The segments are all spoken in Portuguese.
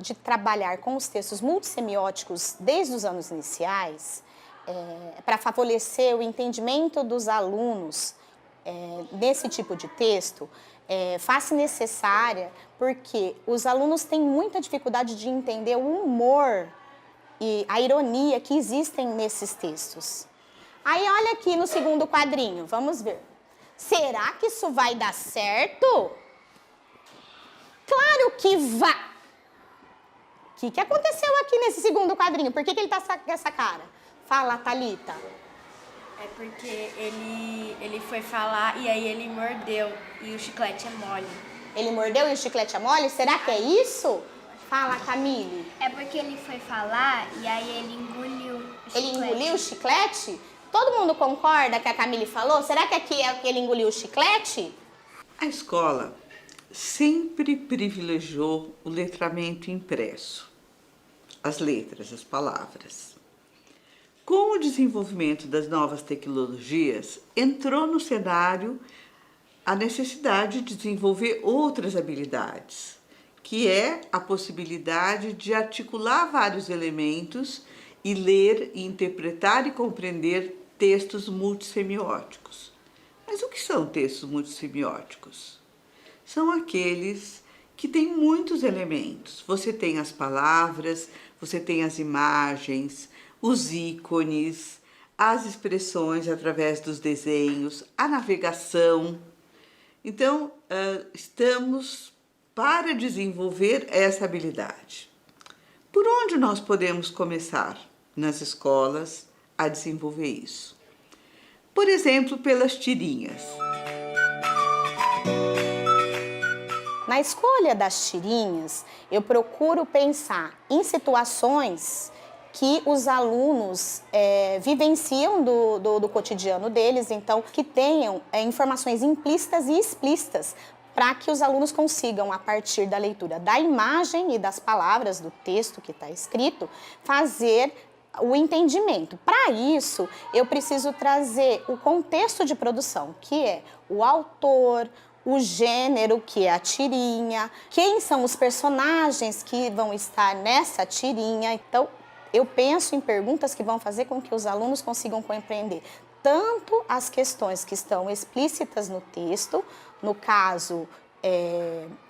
de trabalhar com os textos multissemióticos desde os anos iniciais, para favorecer o entendimento dos alunos nesse tipo de texto, faz-se necessária porque os alunos têm muita dificuldade de entender o humor e a ironia que existem nesses textos. Aí olha aqui no segundo quadrinho, vamos ver. Será que isso vai dar certo? Claro que vai! O que aconteceu aqui nesse segundo quadrinho? Por que ele tá com essa cara? Fala, Thalita. É porque ele foi falar e aí ele mordeu e o chiclete é mole. Ele mordeu e o chiclete é mole? Será que é isso? Fala, Camille. É porque ele foi falar e aí ele engoliu o chiclete. Ele engoliu o chiclete? Todo mundo concorda que a Camille falou? Será que aqui é que ele engoliu o chiclete? A escola sempre privilegiou o letramento impresso, as letras, as palavras. Com o desenvolvimento das novas tecnologias, entrou no cenário a necessidade de desenvolver outras habilidades, que é a possibilidade de articular vários elementos e ler, interpretar e compreender textos multissemióticos. Mas o que são textos multissemióticos? São aqueles que têm muitos elementos. Você tem as palavras, você tem as imagens, os ícones, as expressões através dos desenhos, a navegação. Então, estamos para desenvolver essa habilidade. Por onde nós podemos começar nas escolas a desenvolver isso? Por exemplo, pelas tirinhas. Na escolha das tirinhas, eu procuro pensar em situações que os alunos vivenciam do cotidiano deles, então que tenham informações implícitas e explícitas para que os alunos consigam, a partir da leitura da imagem e das palavras do texto que está escrito, fazer o entendimento. Para isso, eu preciso trazer o contexto de produção, que é o autor, o gênero, que é a tirinha, quem são os personagens que vão estar nessa tirinha. Então, eu penso em perguntas que vão fazer com que os alunos consigam compreender tanto as questões que estão explícitas no texto, no caso,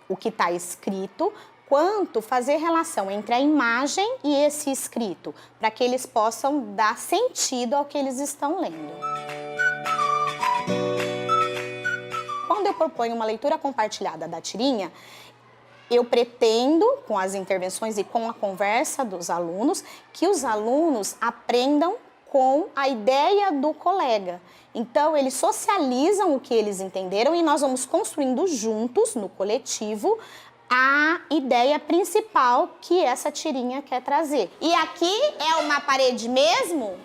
o que está escrito, quanto fazer relação entre a imagem e esse escrito, para que eles possam dar sentido ao que eles estão lendo. Quando eu proponho uma leitura compartilhada da tirinha, eu pretendo, com as intervenções e com a conversa dos alunos, que os alunos aprendam com a ideia do colega. Então, eles socializam o que eles entenderam e nós vamos construindo juntos, no coletivo, a ideia principal que essa tirinha quer trazer. E aqui é uma parede mesmo?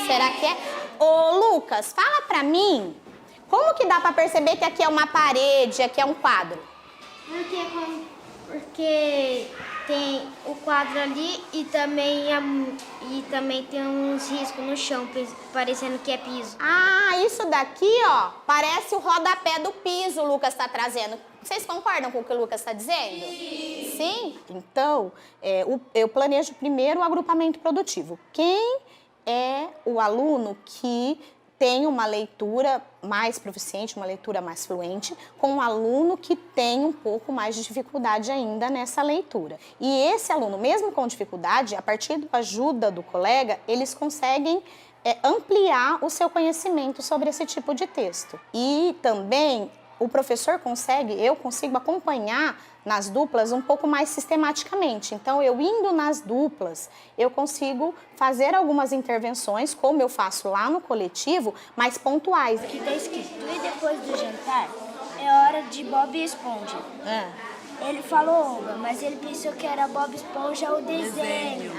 Será que é? Ô, Lucas, fala pra mim, como que dá pra perceber que aqui é uma parede, aqui é um quadro? Porque tem o quadro ali e também tem uns riscos no chão, parecendo que é piso. Ah, isso daqui, ó, parece o rodapé do piso, o Lucas está trazendo. Vocês concordam com o que o Lucas está dizendo? Sim. Sim? Então, eu planejo primeiro o agrupamento produtivo. Quem é o aluno que tem uma leitura mais proficiente, uma leitura mais fluente, com um aluno que tem um pouco mais de dificuldade ainda nessa leitura. E esse aluno, mesmo com dificuldade, a partir da ajuda do colega, eles conseguem ampliar o seu conhecimento sobre esse tipo de texto. E também o professor eu consigo acompanhar nas duplas um pouco mais sistematicamente. Então, eu indo nas duplas, eu consigo fazer algumas intervenções, como eu faço lá no coletivo, mais pontuais. Aqui está escrito, e depois do jantar, é hora de Bob Esponja. Ele falou Oba, mas ele pensou que era Bob Esponja o desenho.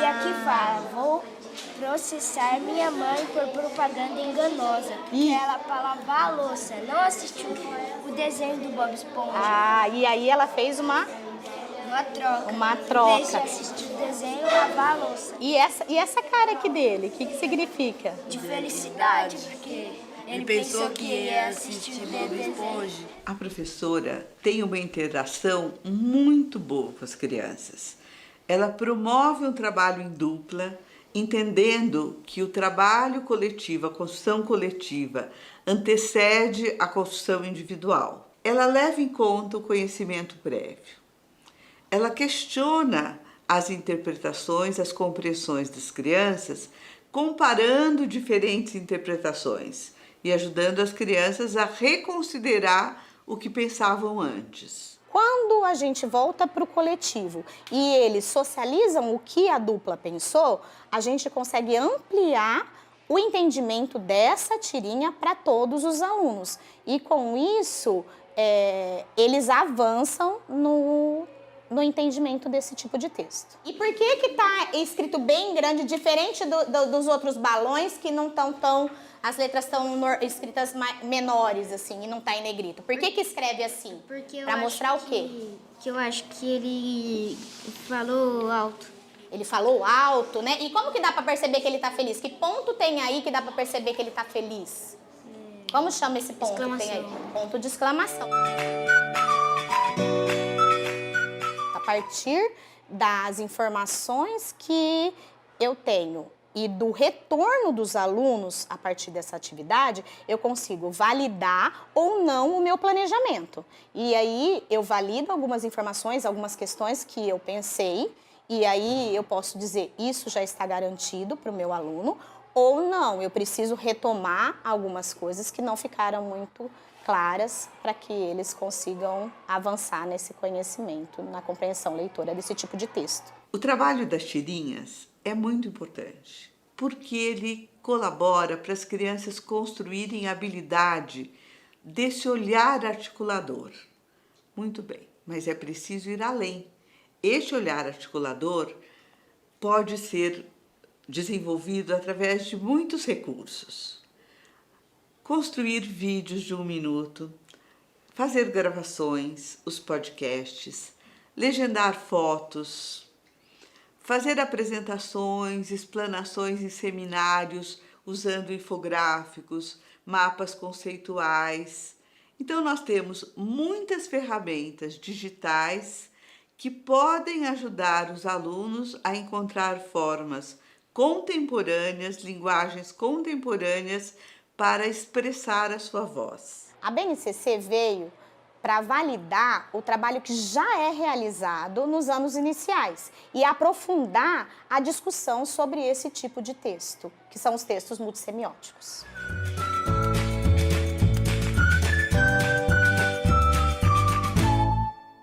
E aqui fala, vou processar minha mãe por propaganda enganosa, que ela para lavar a louça, não assistiu o desenho do Bob Esponja. Ah, e aí ela fez uma troca. Uma troca. Em vez de assistir o desenho, lavar a louça. E essa cara aqui dele, o que significa? De felicidade, porque Ele pensou que ia assistir Bob Esponja. A professora tem uma interação muito boa com as crianças. Ela promove um trabalho em dupla, entendendo que o trabalho coletivo, a construção coletiva, antecede a construção individual. Ela leva em conta o conhecimento prévio. Ela questiona as interpretações, as compreensões das crianças, comparando diferentes interpretações e ajudando as crianças a reconsiderar o que pensavam antes. Quando a gente volta para o coletivo e eles socializam o que a dupla pensou, a gente consegue ampliar o entendimento dessa tirinha para todos os alunos. E com isso, eles avançam no entendimento desse tipo de texto. E por que está escrito bem grande, diferente dos outros balões que não estão tão... As letras estão escritas menores, assim, e não está em negrito. Por que escreve assim? Para mostrar o quê? Que eu acho que ele falou alto. Ele falou alto, né? E como que dá para perceber que ele está feliz? Que ponto tem aí que dá para perceber que ele está feliz? Como chama esse ponto que tem aí? Ponto de exclamação. A partir das informações que eu tenho e do retorno dos alunos a partir dessa atividade, eu consigo validar ou não o meu planejamento. E aí eu valido algumas informações, algumas questões que eu pensei, e aí eu posso dizer, isso já está garantido para o meu aluno, ou não, eu preciso retomar algumas coisas que não ficaram muito claras para que eles consigam avançar nesse conhecimento, na compreensão leitora desse tipo de texto. O trabalho das tirinhas é muito importante, porque ele colabora para as crianças construírem a habilidade desse olhar articulador. Muito bem, mas é preciso ir além. Este olhar articulador pode ser desenvolvido através de muitos recursos. Construir vídeos de 1 minuto, fazer gravações, os podcasts, legendar fotos, fazer apresentações, explanações em seminários usando infográficos, mapas conceituais. Então, nós temos muitas ferramentas digitais que podem ajudar os alunos a encontrar formas contemporâneas, linguagens contemporâneas para expressar a sua voz. A BNCC veio para validar o trabalho que já é realizado nos anos iniciais e aprofundar a discussão sobre esse tipo de texto, que são os textos multissemióticos.